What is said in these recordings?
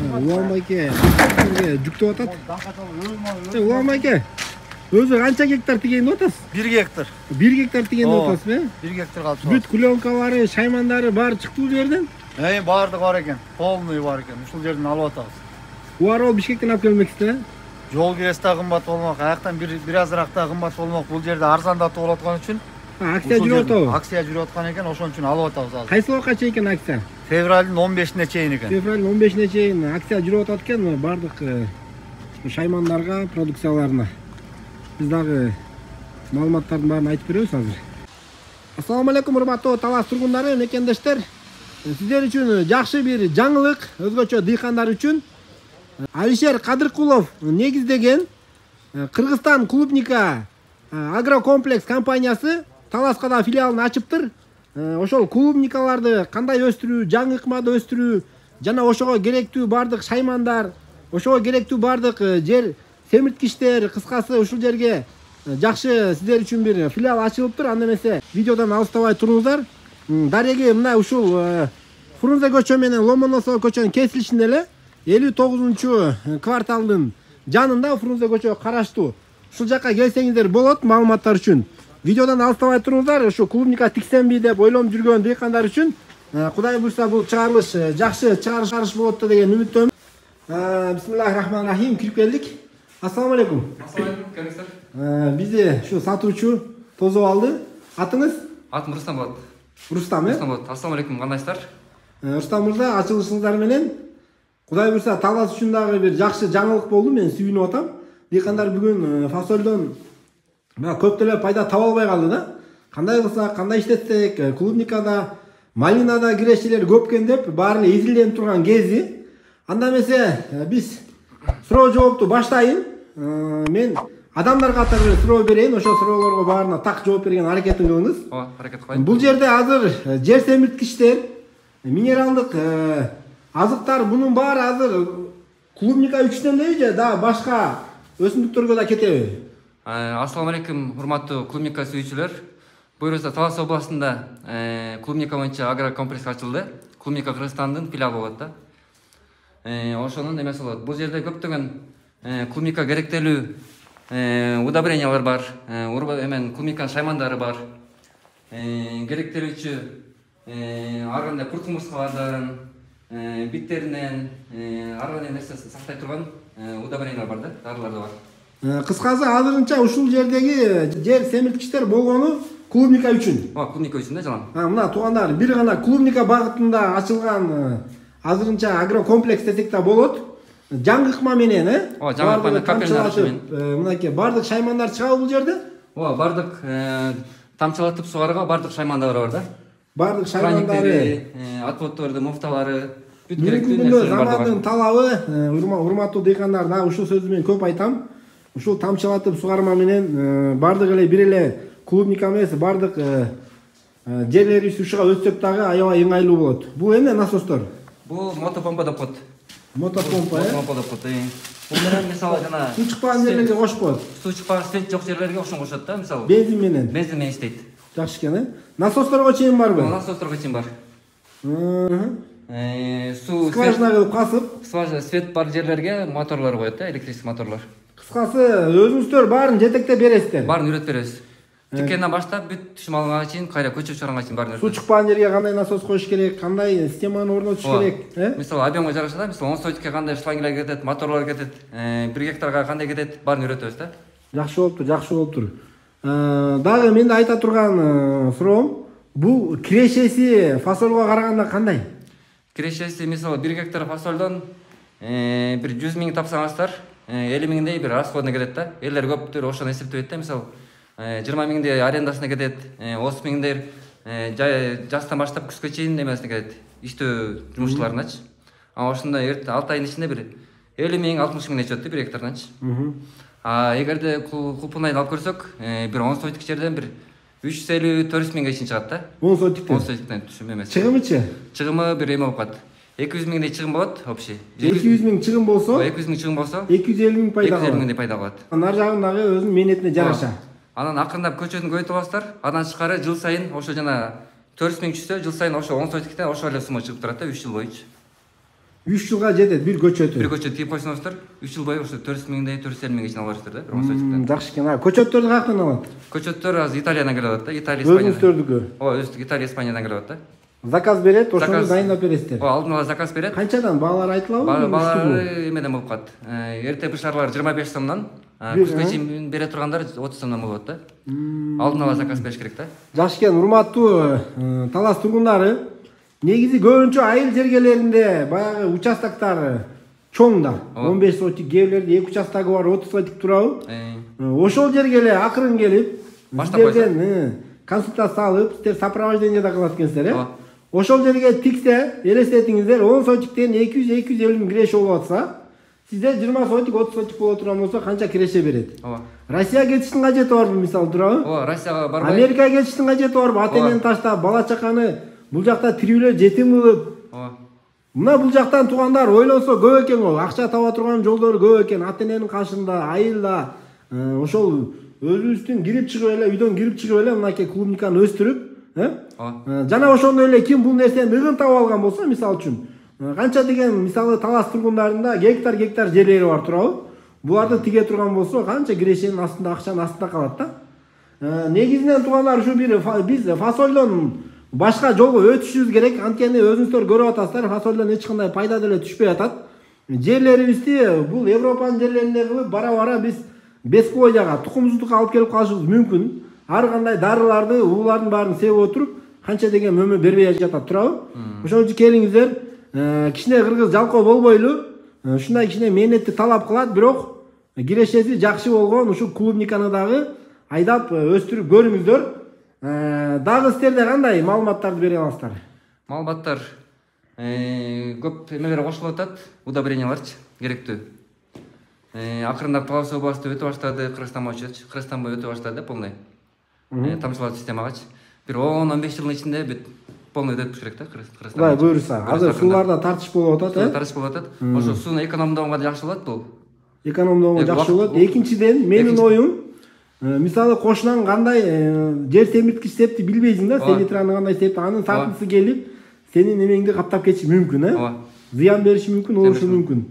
Улан байке, жүктеп атат. Улан байке, өзү канча гектар тигенди атасыз? 1 гектар. 1 гектар тигенди атасыз, э? 1 гектар калып. Бүт клёнкалары, шаймандары баары чыкты бул жерден? Баардыгы бар экен. Полный бар экен. Ушул жерден алып атабыз. Уарол Бишкектен алып келмексиз, э? Жол кирesi да кымбат болмок, аяктан бир азыраак да кымбат болмок. Бул жерде арзандатып болуп аткан үчүн акция жүрүп атабы? Акция жүрүп аткан экен, ошон үчүн алып атабыз азыр. Кайсы убакка чейин экен акция? Февралдын 15-ине чейин экен. Февралдын 15-ине чейин акция жүрүп атат экен бардык шаймандарга, продукцияларына. Биз дагы маалыматтардын баарын айтып беребиз азыр. Ассаламу алейкум, урматтуу Талас тургундары, мекендештер. Сиздер үчүн жакшы бир жаңылык, өзгөчө дыйкандар үчүн. Алишер Кадыркулов негиздеген Кыргызстан Клубника агрокомплекс компаниясы Таласка да филиалын ачыптыр. Ошол клубникаларды кандай өстүрүү, жаңы ыкмада өстүрүү жана ошого керектүү бардык шаймандар, ошого керектүү бардык жер семирткичтер, кыскасы ушул жерге жакшы сиздер үчүн бир филиал ачылыптыр. Анда эмесе видеодон алыстабай туруңуздар. Дареги мына ушул Фрунзе көчө менен Ломоносов көчөнүн кесилишинде эле 59-кварталдын жанында Фрунзе көчө караштуу. Ушул жакка келсеңиздер болот маалыматтар үчүн. Видеодон алыстабай туруңуздар. Ушу клубника тиксенби деп ойлонуп жүргөн дыйкандар үчүн Кудай буйрса бул чыгарылыш жакшы чыгарыш болот деген үмүттөмүн. Бисмиллахиррахманиррахим, кирип келдик. Ассаламу алейкум. Ассаламу алейкум, кемиңиздер? Бизди ушу сатуучу тосуп алды. Атыңыз? Атым Рустам болот. Рустам, э? Рустам болот. Ассаламу алейкум, кандайсыздар? Рустам мырза, ачылышыңыздар менен Кудай буйрса Талас үчүн дагы бир жакшы жаңылык болду. Мен сүйүнүп атам. Дыйкандар бүгүн фасолдон көптөлөп пайда таба албай калды да. Кандай кылсак, кандай иштетсек, клубникада, малинада кирешчилер көп экен деп баары эле изилденип турган кези. Анда эмесе биз суроо жоопту баштайын. Мен адамдар катары бир суроо берейин. Ошол суроолорго баарына так жооп берген аракетин кылыңыз. Аракет кылайын. Бул жерде азыр жер семирткичтер, минералдык азыктар, бунун баары азыр клубника үчүнөн эле же да башка өсүмдүктөргө да кетеби? Ассаламу алейкум, урматтуу клубника сүйүүчүлөр. Буюрса Талас областында клубника боюнча агрокомплекс ачылды. Клубника Кыргызстандын филиалы болот да. Ошонун эмеси болот. Бул жерде көптөгөн клубника керектелүү удобрениялар бар. Эмен клубниканын шаймандары бар. Керектелүүчү ар кандай курт кумурскалардан, биттеринен, ар кандай нерсесин сактай турган удобрениялар бар да, дарылар да бар. Кыскасы азырынча ушул жердеги жер семирткичтер болгону клубника үчүн. Клубника үчүн да жалаң. Мына туугандар, бир гана клубника багытында ачылган азырынча агрокомплекс десек да болот. Жаңы ыкма менен, жаңы ыкма менен. Мынакей бардык шаймандар чыгабы бул жерде? Бардык тамчылатып сугарга бардык шаймандар бар да. Бардык шаймандары, отводдорду, муфталары, бүт керектүү керектүү нерселер бар. Замандын талабы, урматтуу дыйкандар, дагы ушул сөзү менен көп айтам. Ушул тамчылатып сугарма менен бардык эле бир эле клубника эмес, бардык жерлерибиз ушуга өтсөк дагы аябай ыңгайлуу болот. Бул эмне насостор? Бул мотопомпа деп коет. Мотопомпа, Мотопомпа деп коет. Бул менен мисалы жана суу чыкпаган жерлерге кошуп коет. Суу чыкпаган, свет жок жерлерге ошон кошот да, мисалы. Бензин менен. Бензин менен иштейт. Жакшы экен, Насосторго чейин барбы? Насосторго чейин бар. Суу скважина кылып касып, свет бар жерлерге моторлор коет да, электрический моторлор. Кыскасы өзүңүздөр баарын жетектеп бересиздер. Баарын үйрөтүп беребиз. Тиккенден баштап бүт түшүм алганга чейин, кайра көчүп чыгарганга чейин баарын суу чыкпаган жерге кандай насос коюш керек, кандай системаны орнотуш керек, Мисалы объемго жараша да, мисалы 10 сотикке кандай шлангилер кетет, моторлор кетет, 1 гектарга кандай кетет, баарын үйрөтөбүз да. Жакшы болуптур. Дагы менде айта турган суроом, бул кирешеси фасолго караганда кандай? Кирешеси мисалы 1 гектар фасолдон бир 100 миң тапсаңыздар, 50 миңдей бир расходуна кетет да. Элдер көптөр ошону эсептебейт да, мисалы 20 миңдей арендасына кетет, 30 миңдей жастан баштап күзгө чейин эмесине кетет, иштөө жумушчуларыначы. Ошондо 6 айдын ичинде бир 50 миң, 60 миң чөттү 1 гектарданчы. Эгерде купунайды алып көрсөк, бир 10 сотик жерден бир 350-400 миңге чейин чыгат да. 10 сотиктен? 10 сотиктен түшүм эмес. Чыгымычы? Чыгымы бир эме болуп калат. 200 миңдей чыгым болот общий. 200 миң чыгым болсо? 200 миң чыгым болсо? 250 миң пайда калат. 250 миңдей пайда калат. Нар жагындагы өзүнүн мээнетине жараша. Анан акырындап көчөдүн көбөйтүп аласыздар. Андан тышкары жыл сайын ошо жана 400 миң түшсө, жыл сайын ошо 10 сотиктен ошо эле сума чыгып турат да 3 жыл боюнча. 3 жылга жетет бир көчөтү. Бир көчөт тийип койсоңуздар 3 жыл бою ошо 400 миңдей 450 миңге чейин алып барасыздар да. Бир осойтуктан. Жакшы экен. Көчөттөрдү каяктан алат? Көчөттөр азыр Италиядан келип атат да. Италия, Испания. Өзүңүздөрдүкү. Ооба, өзүбүздүк Италия, Испаниядан келип атат да. Заказ берет, ошону дайындап бересиздер. Ооба, алдын ала заказ берет. Канчадан баалар айтылабы? Баалары эмеден болуп калат. Эрте бышарлар 25 сомдон, күзгө чейин бере тургандар 30 сомдон болот да. Алдын ала заказ бериш керек да. Жакшы экен, урматтуу Талас тургундары. Негизи көбүнчө айыл жергелеринде баягы участоктор чоң да. 15 сотик, кээрлерде 2 участогу бар, 30 сотик турабы? Ошол жерге эле акырын келип, сиздерден консультация алып, сиздер сопровождение да кылат экенсиздер, э? Ошол жерге тиксе, элестетиңиздер, 10 сотиктен 200-250 миң киреше болуп атса, сизде 20 сотик, 30 сотик боло турган болсо канча киреше берет? Ооба. Россияга кетиштин кажети барбы, мисалы турабы? Ооба, Россияга барбай. Америкага кетиштин кажети барбы? Ата-энени таштап, бала чаканы бул жакта тирүүлөр жетим кылып. Ооба. Мына бул жактан туугандар ойлонсо көп экен го. Акча таба турган жолдору көп экен. Ата-эненин кашында, айылда, ошол өзүбүздүн кирип чыгып эле, үйдөн кирип чыгып эле мынакей клубниканы өстүрүп, жана ошондой эле ким бул нерсени ыгынтап алган болсо, мисалы үчүн, канча деген мисалы Талас тургундарында гектар жерлери бар турабы? Буларды тиге турган болсо, канча кирешенин астында, акчанын астында калат да. Негизинен туугандар ушу биз фасолдон башка жолго өтүшүбүз керек. Анткени өзүңүздөр көрүп атасыздар, фасолдон эч кандай пайда деле түшпөй атат. Жерлерибизди бул Европанын жерлеринде кылып бара биз бескояга тукумсуздукка алып келип калышыбыз мүмкүн. Ар кандай дарыларды, уулардын баарын себип отуруп, канча деген мөмө бербей жатат турабы? Ошон үчүн келиңиздер, кичине кыргыз жалкоо болбойлу, ушундай кичине мээнетти талап кылат, бирок кирешеси жакшы болгон ушу клубниканы дагы айдап өстүрүп көрүңүздөр. Дагы сиздерде кандай маалыматтарды бере аласыздар? Маалыматтар көп эмелер кошулуп атат, удобренияларчы керектүү. Акырындап Талас областы өтө баштады, Кыргызстан боюнча өтө баштады полный. Тамчылоо системагачы. Бир 10-15 жылдын ичинде бүт полный өтүп керек да Кыргызстан. Кудай буйруса. Азыр сууларда тартыш болуп атат, э? Тартыш болуп атат. Ошо сууну экономдогонго жакшы болот бул. Экономдогонго жакшы болот. Экинчиден, менин оюм, мисалы кошунан кандай жер семирткич септи билбейсиң да, селитраны кандай септи, анын сатынысы келип, сенин эмеңди каптап кетиши мүмкүн, э? Зыян бериши мүмкүн, оорушу мүмкүн.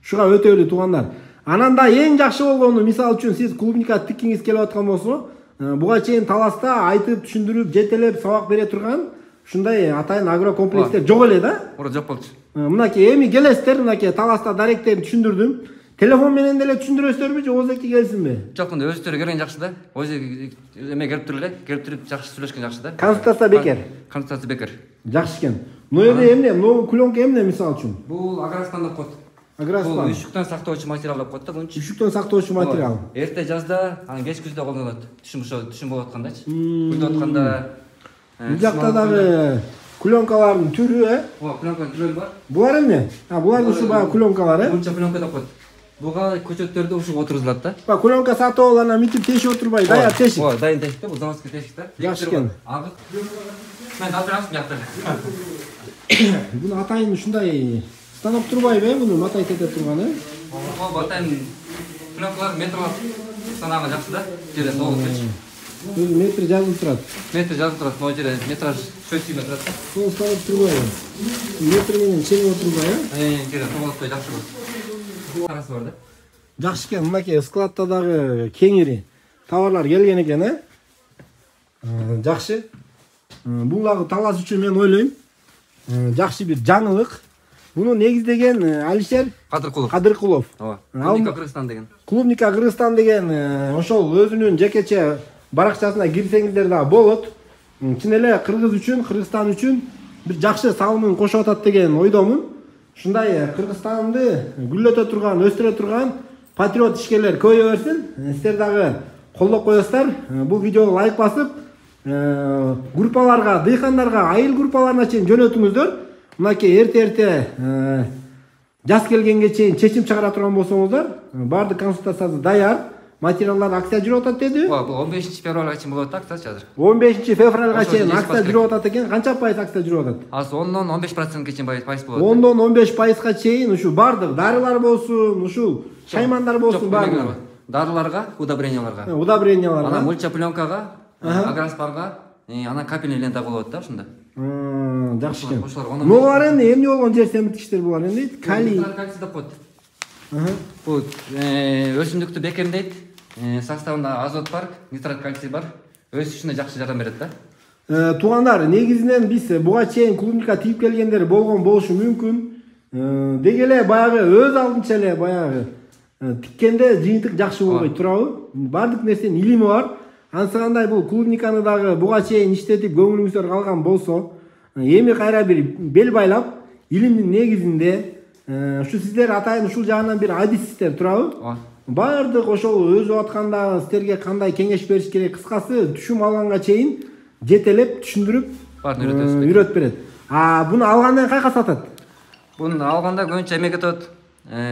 Шуга өтөлү туугандар. Анан да эң жакшы болгону, мисалы үчүн сиз клубника тиккиңиз келип аткан болсо, буга чейин Таласта айтып, түшүндүрүп, жетелеп, сабак бере турган ушундай атайын агрокомплекстер жок эле да? Ora жок болчу. Мынакей эми келесиздер, мынакей Таласта даректеп түшүндүрдүм. Телефон менен деле түшүндүрөсүзбү же Озекке келсинби? Жок, мында өздөрү келген жакшы да. Эме келип туруп жакшы сүйлөшкөн жакшы да. Консультация бекер. Консультация бекер. Жакшы экен. Ноеде эмне? Могу клёнка эмне мисалы үчүн? Бул аграспан деп коет. Аграспан. Бул үшүктөн сактоочу материал деп коет да бунчу. Үшүктөн сактоочу материал. Эрте жазда, анан кеч күздө колдонулат. Түшүм болуп аткандачы. Күздө атканда бул жакта дагы клёнкалардын түрү, э? Ооба, клёнканын түрү бар. Булар эмне? Булар ушу баягы клёнкалар, э? Мунча клёнка деп коет. Буга көчөттөрдү ушуга отургузулат да. Ба клёнка сатып алып анан митип тешип отурбай, даяр тешик. Ооба, дайын тешик да, бул заводской тешик да. Жакшы экен. Агы. Мен алдырам жакта. Буну атайын ушундай станок турбайбы, муну матай тете турган, э? Ооба, атайын клёнкалар метрлап санагы жакшы да. Жерде толук кетчү. Өзү метр жазылып турат. Метр жазылып турат, могу жерде метраж 600 метр да. Сол станок турбайбы? Метр менен чең отурбай, э? Жерде толуктой жакшы болот. Карасы бар да. Жакшы экен, мынакей складта дагы кеңири товарлар келген экен, э? Жакшы. Бул дагы Талас үчүн мен ойлойм жакшы бир жаңылык. Буну негиздеген Алишер Кадыркулов. Ооба. Клубника Кыргызстан деген. Клубника Кыргызстан деген ошол өзүнүн жекече баракчасына кирсеңиздер дагы болот. Чын эле Кыргыз үчүн, Кыргызстан үчүн бир жакшы салымын кошуп атат деген ойдомун. Ушундай Кыргызстанды гүлөтө турган, өстүрө турган патриот ишкерлер көбөйө берсин. Сиздер дагы колдоп коесуздар. Бул видеого лайк басып, группаларга, дыйкандарга, айыл группаларына чейин жөнөтүңүздөр. Мынакей эрте жаз келгенге чейин чечим чыгара турган болсоңуздар, баардык консультациясы даяр. Материалдар акция жүрүп атат деди. Ооба, бул 15 февралга чейин болот акция азыр. 15 февралга чейин акция жүрүп атат экен. Канча пайыз акция жүрүп атат? Азыр 10-дон 15%га чейин пайыз болот. 10-дон 15%га чейин ушу баардык дарылар болсун, ушул шаймандар болсун баардыгы. Дарыларга, удобренияларга. Удобренияларга. Анан мульча пленкага, аграспанга, анан капельный лента болот да ушунда. Жакшы экен. Ошолор 10 Могулар эмне болгон жер семирткичтер булар эмне? Калий. Кальций деп коет. Бул өсүмдүктү бекемдейт. Составында азот бар, нитрат кальций бар. Өсүшүнө жакшы жардам берет да. Туугандар, негизинен биз буга чейин клубника тийип келгендер болгон болушу мүмкүн. Деги эле баягы өз алдынча эле баягы тиккенде жыйынтык жакшы болбой турабы? Бардык нерсенин илими бар. Ансыгандай бул клубниканы дагы буга чейин иштетип көңүлүңүздөр калган болсо, эми кайра бир бел байлап, илимдин негизинде ушу сиздер атайын ушул жагынан бир адистер турабы? Бардык ошол өзүп атканда сиздерге кандай кеңеш бериш керек, кыскасы түшүм алганга чейин жетелеп түшүндүрүп үйрөтүп берет. Буну алгандан кайка сатат? Буну алганда көбүнчө эме кетет.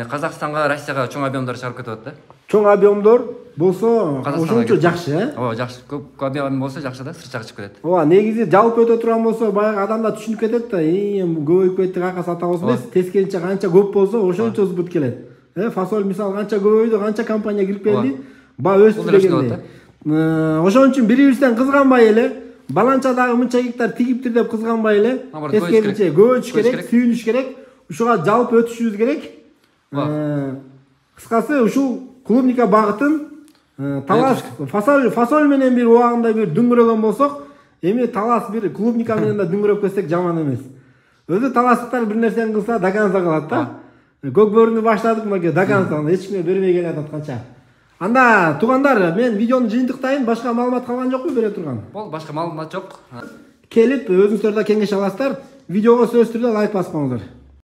Казакстанга, Россияга чоң объемдор чыгарып кетет да. Чоң объемдор болсо ошончо жакшы, Ооба, жакшы. Көп объем болсо жакшы да, сыртча чыгып кетет. Ооба, негизи жалпы өтө турган болсо баягы адамдар түшүнүп кетет да, көбөйүп кетти, кайка сатабыз эмес. Тескерисинче канча көп болсо ошончо збыт келет. Фасоль мисалы канча көбөйдү, канча компания кирип келди, баа өстү дегенде. Ошон үчүн бири-бирибизден кызганбай эле, баланча дагы мынча гектар тигиптир деп кызганбай эле, тескерисинче көбөйтүш керек, сүйүнүш керек, ушуга жалпы өтүшүбүз керек. Кыскасы ушул клубника багытын талас фасоль менен бир убагында бир дүңгүрөгөн болсок, эми талас бир клубника менен да дүңгүрөп кетсек жаман эмес. Өзү таластыктар бир нерсени кылса доганза кылат да. Көк бөрүнү баштадык мына доганза, эч кимге бербей келатат канча. Анда туугандар, мен видеону жыйынтыктайын, башка маалымат калган жокпу бере турган? Бул башка маалымат жок. Келип өзүңүздөр да кеңеш аласыздар. Видеого сөзсүз түрдө лайк басып коюңуздар.